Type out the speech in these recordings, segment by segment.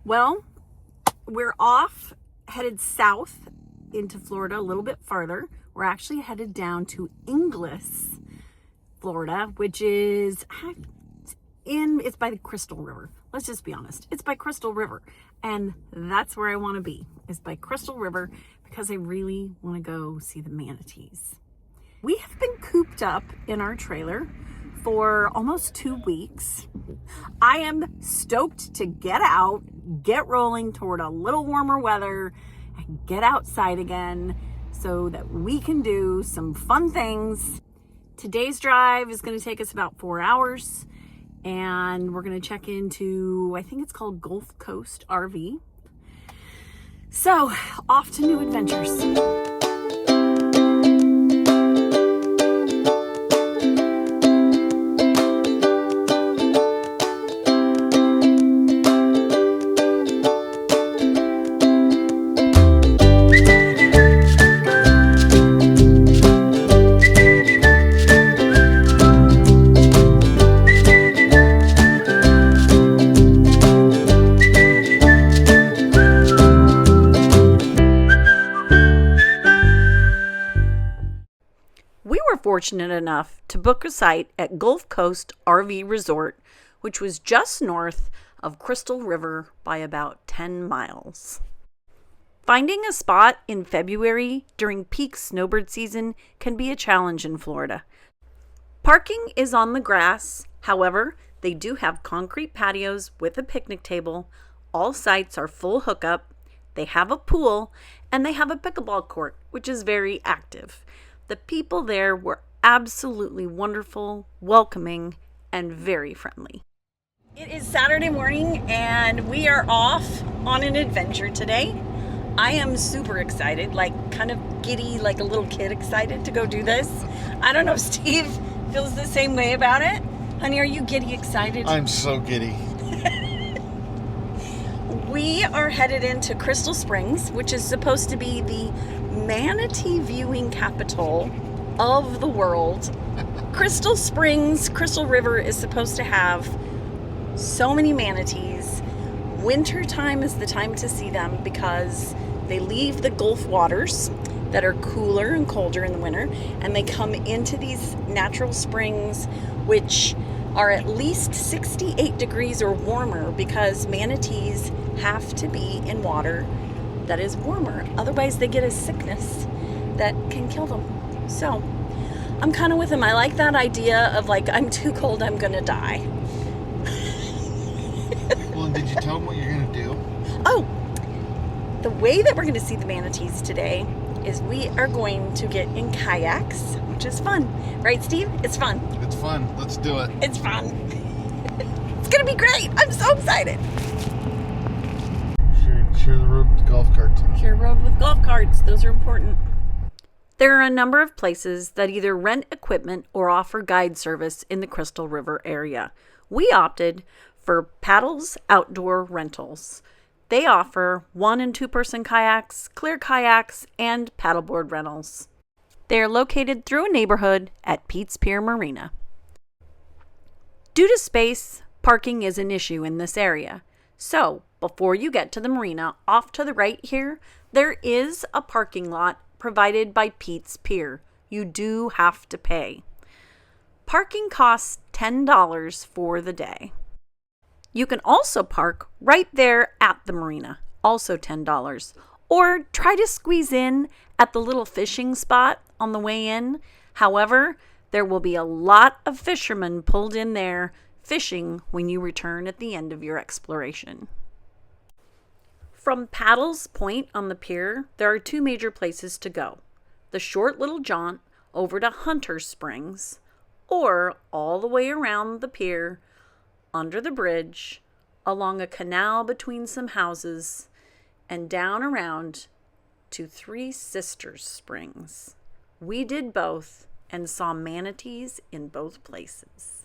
Well, we're off, headed south into Florida a little bit farther. We're actually headed down to Inglis, Florida, which is it's by the Crystal River. Let's just be honest. It's by Crystal River. And that's where I want to be, is by Crystal River, because I really want to go see the manatees. We have been cooped up in our trailer for almost 2 weeks. I am stoked to get out, get rolling toward a little warmer weather, and get outside again so that we can do some fun things. Today's drive is going to take us about 4 hours, and we're going to check into, I think it's called Gulf Coast RV. So, off to new adventures. Fortunate enough to book a site at Gulf Coast RV Resort, which was just north of Crystal River by about 10 miles. Finding a spot in February during peak snowbird season can be a challenge in Florida. Parking is on the grass. However, they do have concrete patios with a picnic table. All sites are full hookup. They have a pool, and they have a pickleball court, which is very active. The people there were absolutely wonderful, welcoming, and very friendly. It is Saturday morning and we are off on an adventure today. I am super excited, like kind of giddy, like a little kid excited to go do this. I don't know if Steve feels the same way about it. Honey, are you giddy excited? I'm so giddy. We are headed into Crystal Springs, which is supposed to be the manatee viewing capital of the world. Crystal Springs, Crystal River is supposed to have so many manatees. Winter time is the time to see them because they leave the Gulf waters that are cooler and colder in the winter, and they come into these natural springs which are at least 68 degrees or warmer, because manatees have to be in water that is warmer. Otherwise they get a sickness that can kill them. So I'm kind of with them. I like that idea of like, I'm too cold, I'm gonna die. Well, did you tell them what you're gonna do? Oh, the way that we're gonna see the manatees today is we are going to get in kayaks, which is fun. Right, Steve? It's fun. It's fun. Let's do it. It's fun. It's gonna be great. I'm so excited. Share the road with golf carts. Share road with golf carts. Those are important. There are a number of places that either rent equipment or offer guide service in the Crystal River area. We opted for Paddles Outdoor Rentals. They offer 1- and 2-person kayaks, clear kayaks, and paddleboard rentals. They are located through a neighborhood at Pete's Pier Marina. Due to space, parking is an issue in this area. So, before you get to the marina, off to the right here, there is a parking lot provided by Pete's Pier. You do have to pay. Parking costs $10 for the day. You can also park right there at the marina, also $10. Or try to squeeze in at the little fishing spot on the way in. However, there will be a lot of fishermen pulled in there fishing when you return at the end of your exploration. From Paddles Point on the pier, there are 2 major places to go. The short little jaunt over to Hunter Springs, or all the way around the pier, under the bridge, along a canal between some houses, and down around to Three Sisters Springs. We did both and saw manatees in both places.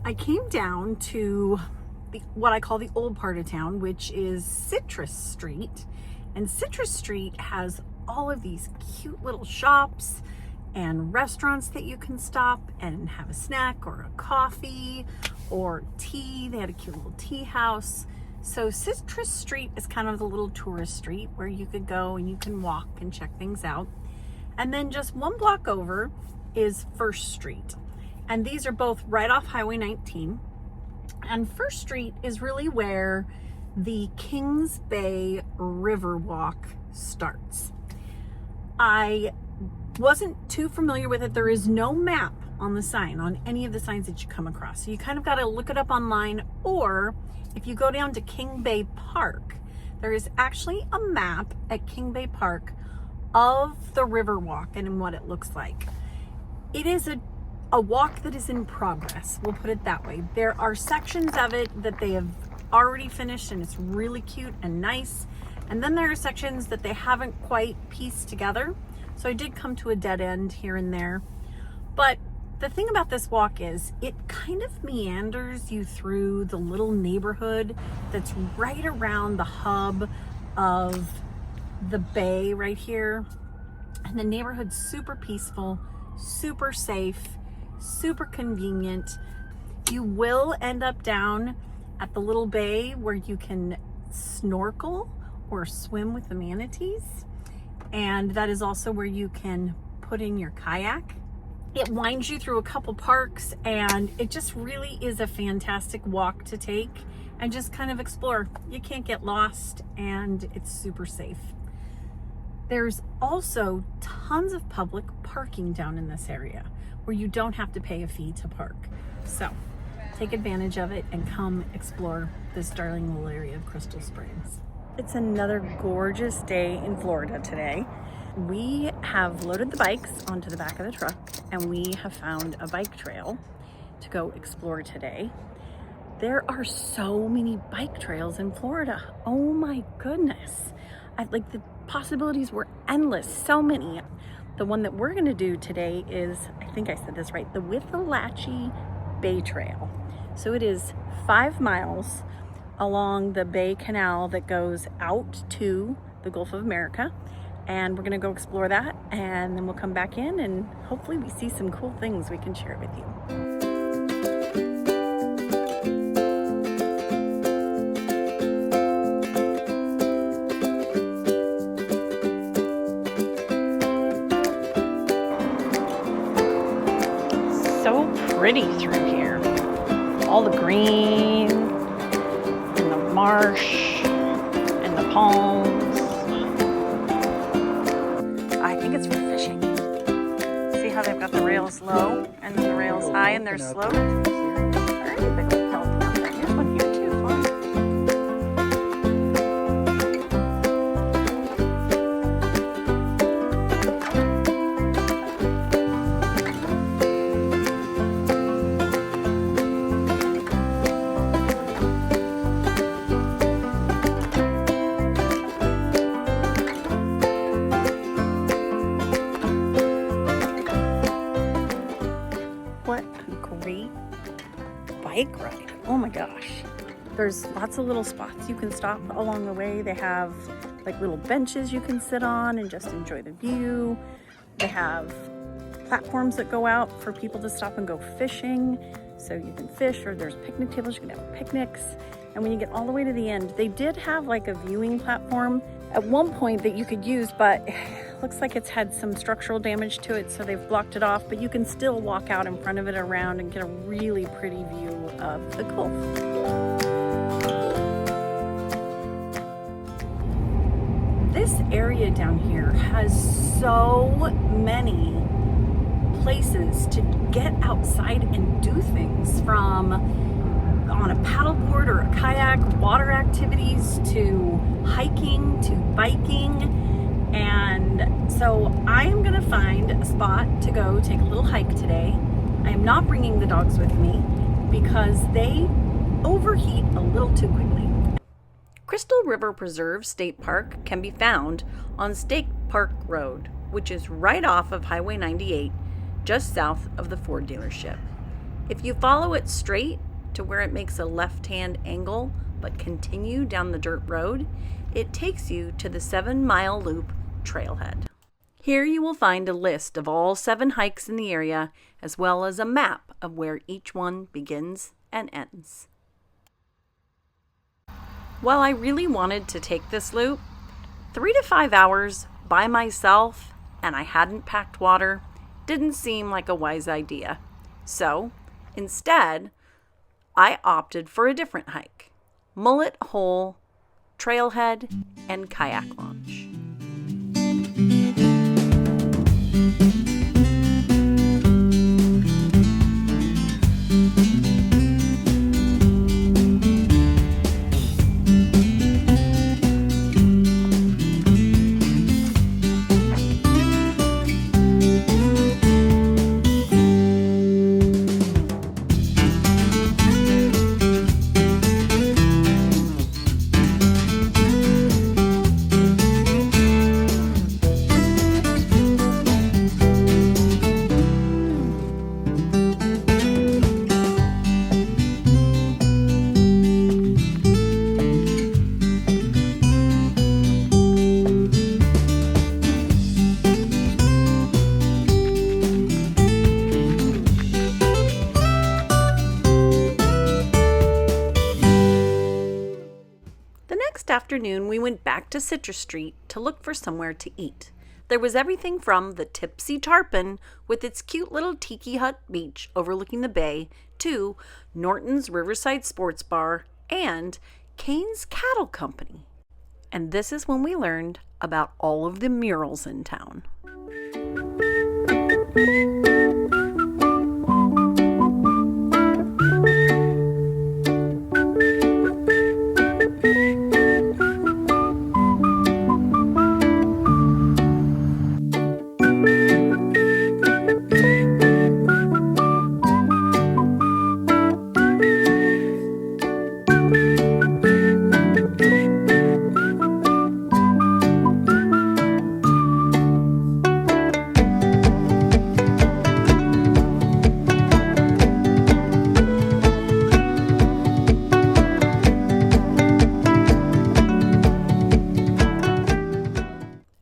I came down to what I call the old part of town, which is Citrus Street. And Citrus Street has all of these cute little shops and restaurants that you can stop and have a snack or a coffee or tea. They had a cute little tea house. So Citrus Street is kind of the little tourist street where you could go and you can walk and check things out. And then just one block over is First Street. And these are both right off Highway 19. And First Street is really where the Kings Bay River Walk starts. I wasn't too familiar with it. There is no map on the sign, on any of the signs that you come across. So you kind of got to look it up online, or if you go down to King Bay Park, there is actually a map at King Bay Park of the river walk and what it looks like. It is a walk that is in progress, we'll put it that way. There are sections of it that they have already finished and it's really cute and nice. And then there are sections that they haven't quite pieced together. So I did come to a dead end here and there. But the thing about this walk is it kind of meanders you through the little neighborhood that's right around the hub of the bay right here. And the neighborhood's super peaceful, super safe, super convenient. You will end up down at the little bay where you can snorkel or swim with the manatees. And that is also where you can put in your kayak. It winds you through a couple parks, and it just really is a fantastic walk to take and just kind of explore. You can't get lost, and it's super safe. There's also tons of public parking down in this area where you don't have to pay a fee to park. So take advantage of it and come explore this darling little area of Crystal Springs. It's another gorgeous day in Florida today. We have loaded the bikes onto the back of the truck and we have found a bike trail to go explore today. There are so many bike trails in Florida. Oh my goodness. The possibilities were endless, so many. The one that we're gonna do today is, I think I said this right, the Withlacoochee Bay Trail. So it is 5 miles along the Bay Canal that goes out to the Gulf of America. And we're gonna go explore that, and then we'll come back in and hopefully we see some cool things we can share with you. So pretty through here. All the green and the marsh and the palms. I think it's for fishing. See how they've got the rails low and then the rails high and they're sloped? Very big pelican out there. Here's one here too, fun. What a great bike ride. Oh my gosh. There's lots of little spots you can stop along the way. They have like little benches you can sit on and just enjoy the view. They have platforms that go out for people to stop and go fishing. So you can fish, or there's picnic tables, you can have picnics. And when you get all the way to the end, they did have like a viewing platform at one point that you could use, but looks like it's had some structural damage to it, so they've blocked it off, but you can still walk out in front of it around and get a really pretty view of the Gulf. This area down here has so many places to get outside and do things, from on a paddleboard or a kayak, water activities, to hiking, to biking. And so I am gonna find a spot to go take a little hike today. I am not bringing the dogs with me because they overheat a little too quickly. Crystal River Preserve State Park can be found on State Park Road, which is right off of Highway 98, just south of the Ford dealership. If you follow it straight to where it makes a left-hand angle but continue down the dirt road, it takes you to the 7-mile loop trailhead. Here you will find a list of all 7 hikes in the area, as well as a map of where each one begins and ends. While I really wanted to take this loop, 3 to 5 hours by myself, and I hadn't packed water, didn't seem like a wise idea. So, instead, I opted for a different hike: Mullet Hole, Trailhead, and Kayak Launch. Afternoon, we went back to Citrus Street to look for somewhere to eat. There was everything from the Tipsy Tarpon with its cute little tiki hut beach overlooking the bay to Norton's Riverside Sports Bar and Kane's Cattle Company. And this is when we learned about all of the murals in town.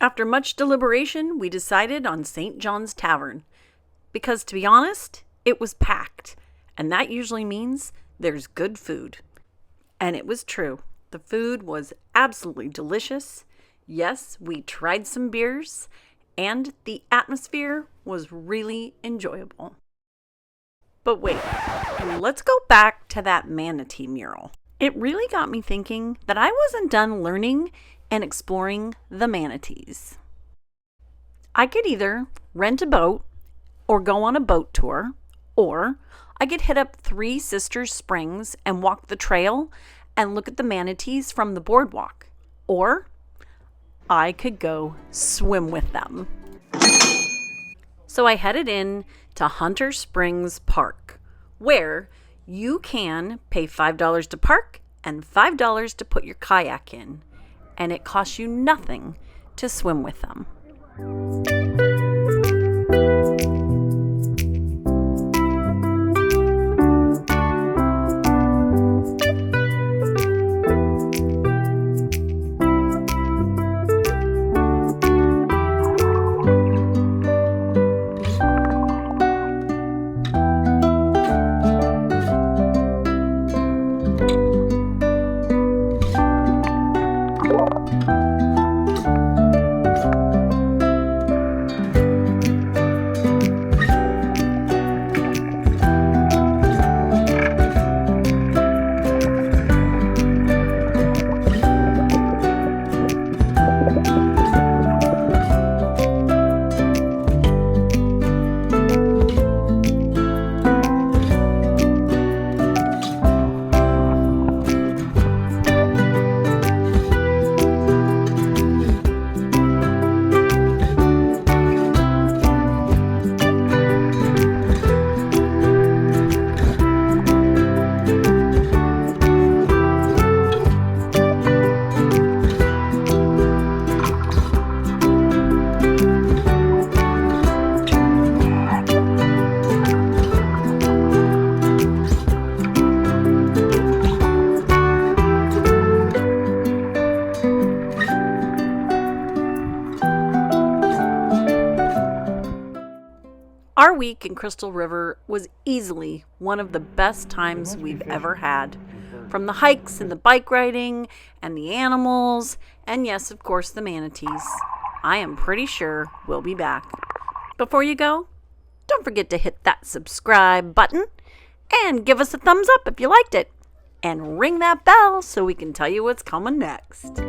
After much deliberation, we decided on St. John's Tavern because, to be honest, it was packed, and that usually means there's good food. And it was true. The food was absolutely delicious. Yes, we tried some beers, and the atmosphere was really enjoyable. But wait, let's go back to that manatee mural. It really got me thinking that I wasn't done learning and exploring the manatees. I could either rent a boat or go on a boat tour, or I could hit up Three Sisters Springs and walk the trail and look at the manatees from the boardwalk, or I could go swim with them. So I headed in to Hunter Springs Park, where you can pay $5 to park and $5 to put your kayak in, and it costs you nothing to swim with them. week in Crystal River was easily one of the best times we've ever had. From the hikes and the bike riding and the animals, and yes, of course, the manatees. I am pretty sure we'll be back. Before you go, don't forget to hit that subscribe button and give us a thumbs up if you liked it. And ring that bell so we can tell you what's coming next.